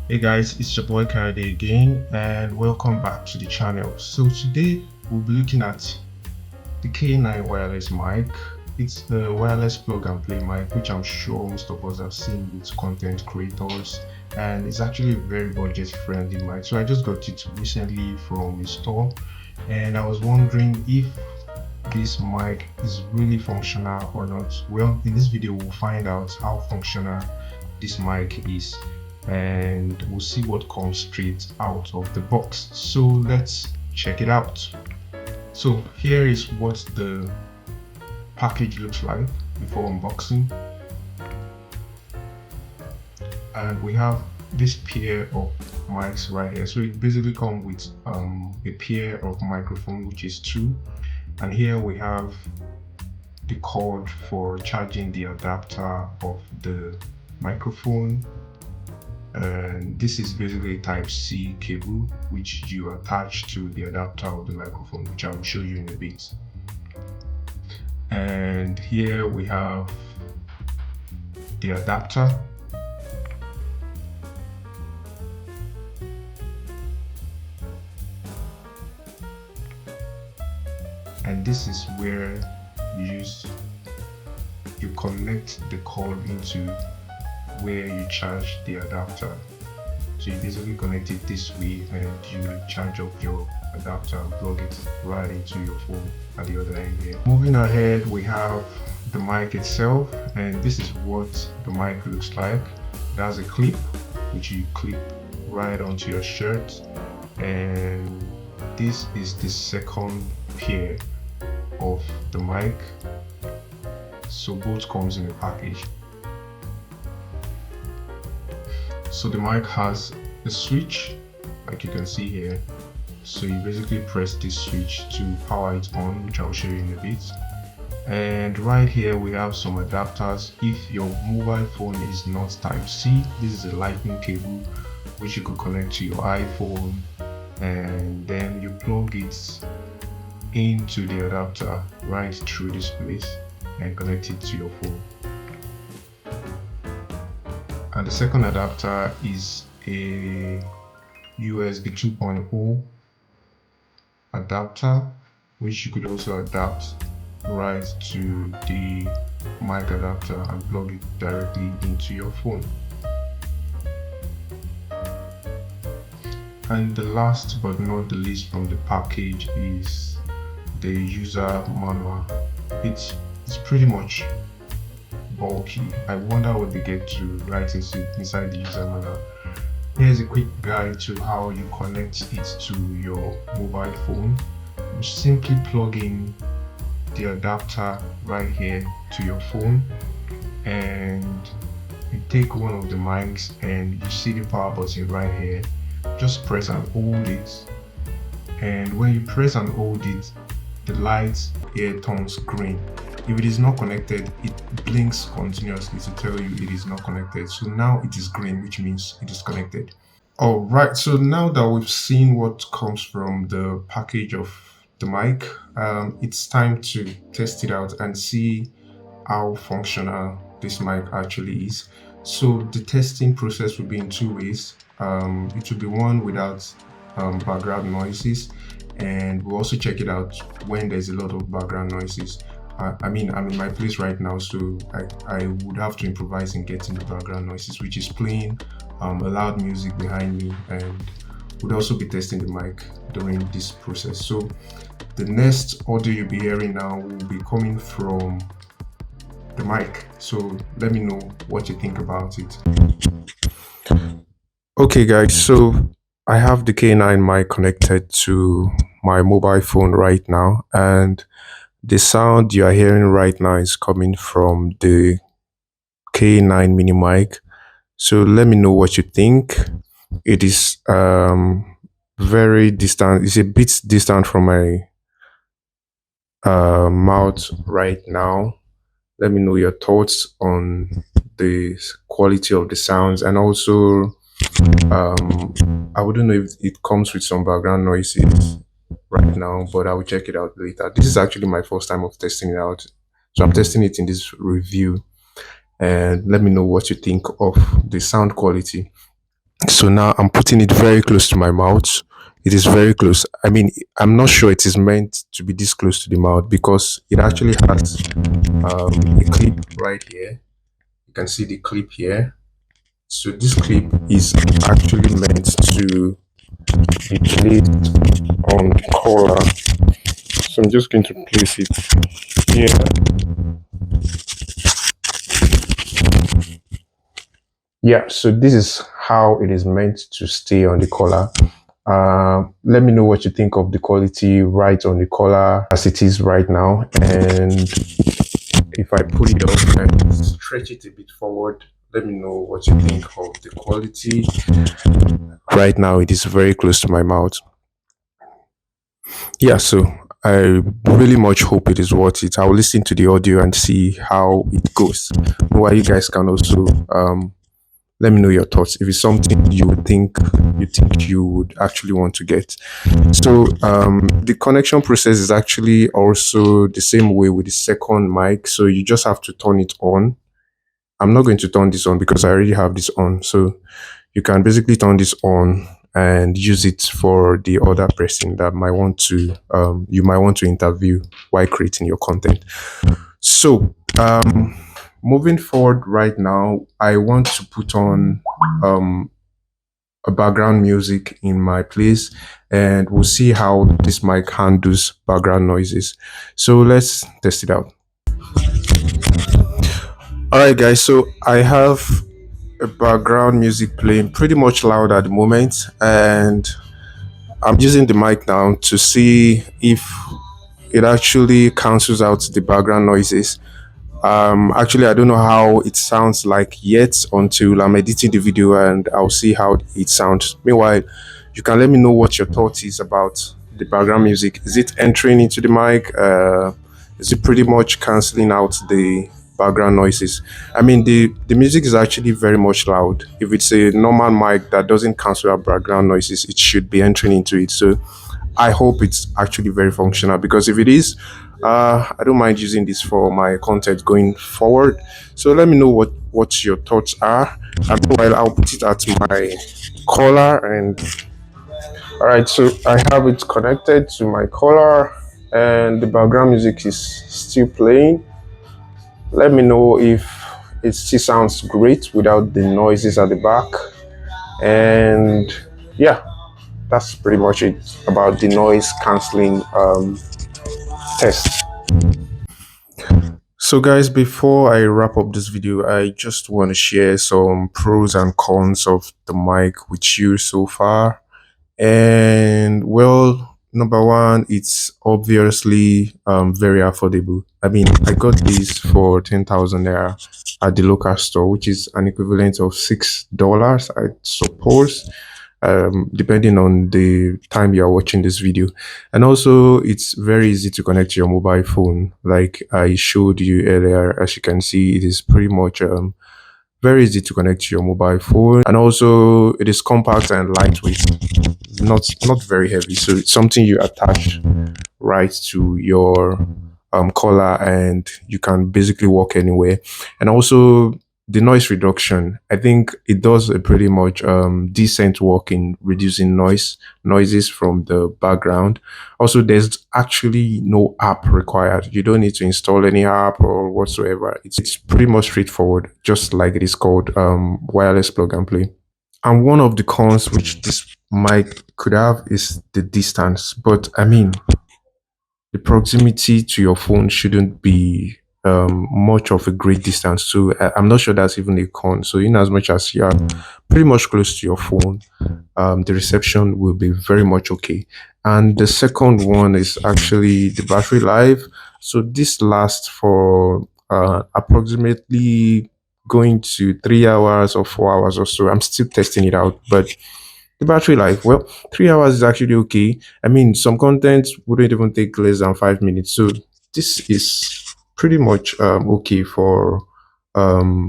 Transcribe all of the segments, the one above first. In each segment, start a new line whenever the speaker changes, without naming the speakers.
Hey guys, it's your boy Kade again, and welcome back to the channel. So today we'll be looking at the K9 wireless mic. It's the wireless plug and play mic, which I'm sure most of us have seen with content creators, and it's actually a very budget friendly mic. So I just got it recently from a store, and I was wondering if this mic is really functional or not. Well, in this video we'll find out how functional this mic is, and we'll see what comes straight out of the box. So let's check it out. So here is what the package looks like before unboxing, and we have this pair of mics right here. So it basically comes with a pair of microphone, which is two, and here we have the cord for charging the adapter of the microphone, and this is basically a type C cable which you attach to the adapter of the microphone, which I will show you in a bit. And here we have the adapter, and this is where you connect the cord into where you charge the adapter. So you basically connect it this way and you charge up your adapter and plug it right into your phone at the other end here. Moving ahead, we have the mic itself, and this is what the mic looks like. It has a clip which you clip right onto your shirt, and this is the second pair of the mic. So both comes in a package. So the mic has a switch, like you can see here. So you basically press this switch to power it on, which I'll show you in a bit. And right here we have some adapters. If your mobile phone is not type C, this is a lightning cable which you could connect to your iPhone, and then you plug it into the adapter right through this place and connect it to your phone. And the second adapter is a USB 2.0 adapter, which you could also adapt right to the mic adapter and plug it directly into your phone. And the last but not the least from the package is the user manual. It's pretty much bulky. I wonder what they get to write inside the user manual. Here's a quick guide to how you connect it to your mobile phone. You simply plug in the adapter right here to your phone, and you take one of the mics and you see the power button right here. Just press and hold it, and when you press and hold it, the light here turns green. If it is not connected, it blinks continuously to tell you it is not connected. So now it is green, which means it is connected. All right, so now that we've seen what comes from the package of the mic, it's time to test it out and see how functional this mic actually is. So the testing process will be in two ways. It will be one without background noises, and we'll also check it out when there's a lot of background noises. I mean, I'm in my place right now, so I would have to improvise in getting the background noises, which is playing a loud music behind me, and would also be testing the mic during this process. So the next audio you'll be hearing now will be coming from the mic. So let me know what you think about it. Okay guys, so I have the K9 mic connected to my mobile phone right now, and the sound you are hearing right now is coming from the K9 mini mic. So let me know what you think. It is very distant. It's a bit distant from my mouth right now. Let me know your thoughts on the quality of the sounds, and also I wouldn't know if it comes with some background noises right now, but I will check it out later. This is actually my first time of testing it out, so I'm testing it in this review, and let me know what you think of the sound quality. So now I'm putting it very close to my mouth. It is very close. I mean, I'm not sure it is meant to be this close to the mouth because it actually has a clip right here. You can see the clip here. So this clip is actually meant to be placed on the collar. So I'm just going to place it here. Yeah, so this is how it is meant to stay on the collar. Let me know what you think of the quality right on the collar as it is right now. And if I pull it up and stretch it a bit forward, let me know what you think of the quality. Right now, it is very close to my mouth. Yeah, so I really much hope it is worth it. I'll listen to the audio and see how it goes. While you guys can also let me know your thoughts if it's something you think you would actually want to get. So the connection process is actually also the same way with the second mic. So you just have to turn it on. I'm not going to turn this on because I already have this on. So you can basically turn this on and use it for the other person that might want to you might want to interview while creating your content. So moving forward right now, I want to put on um a background music in my place, and we'll see how this mic handles background noises. So let's test it out. All right, guys. So I have a background music playing pretty much loud at the moment, and I'm using the mic now to see if it actually cancels out the background noises. Actually, I don't know how it sounds like yet until I'm editing the video and I'll see how it sounds. Meanwhile, you can let me know what your thought is about the background music. Is it entering into the mic? Is it pretty much canceling out the background noises? I mean, the music is actually very much loud. If it's a normal mic that doesn't cancel out background noises, it should be entering into it. So I hope it's actually very functional because if it is, I don't mind using this for my content going forward. So let me know what your thoughts are. And meanwhile, I'll put it at my collar. And all right, so I have it connected to my collar, and the background music is still playing. Let me know if it still sounds great without the noises at the back. And yeah, that's pretty much it about the noise canceling test. So guys, before I wrap up this video, I just want to share some pros and cons of the mic with you so far. And well, number one, it's obviously very affordable. I mean, I got this for 10,000 naira at the local store, which is an equivalent of $6, I suppose, depending on the time you are watching this video. And also, it's very easy to connect to your mobile phone. Like I showed you earlier, as you can see, it is pretty much very easy to connect to your mobile phone. And also, it is compact and lightweight, not very heavy. So it's something you attach right to your collar, and you can basically walk anywhere. And also the noise reduction, I think it does a pretty much decent work in reducing noises from the background. Also, there's actually no app required. You don't need to install any app or whatsoever. It's pretty much straightforward, just like it is called wireless plug and play. And one of the cons which this mic could have is the distance. But I mean, the proximity to your phone shouldn't be much of a great distance. So I'm not sure that's even a con. So in as much as you are pretty much close to your phone, the reception will be very much okay. And the second one is actually the battery life. So this lasts for approximately going to 3 hours or 4 hours or so. I'm still testing it out, but the battery life, well, 3 hours is actually okay. I mean, some content wouldn't even take less than 5 minutes. So this is pretty much okay for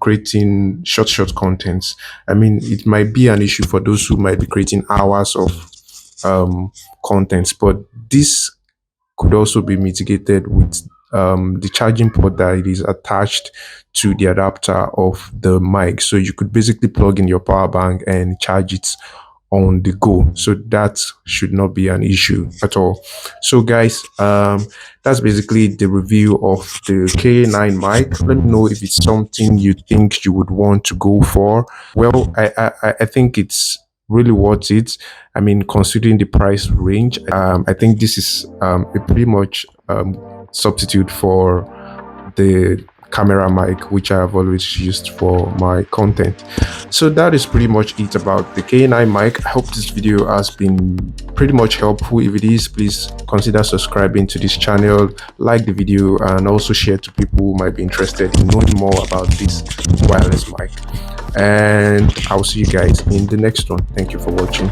creating short contents. I mean, it might be an issue for those who might be creating hours of contents, but this could also be mitigated with the charging port that it is attached to the adapter of the mic. So you could basically plug in your power bank and charge it on the go. So that should not be an issue at all. So guys, that's basically the review of the K9 mic. Let me know if it's something you think you would want to go for. Well, I think it's really worth it. I mean, considering the price range, I think this is a pretty much substitute for the camera mic, which I have always used for my content. So that is pretty much it about the K9 mic. I hope this video has been pretty much helpful. If it is, please consider subscribing to this channel, like the video, and also share to people who might be interested in knowing more about this wireless mic. And I'll see you guys in the next one. Thank you for watching.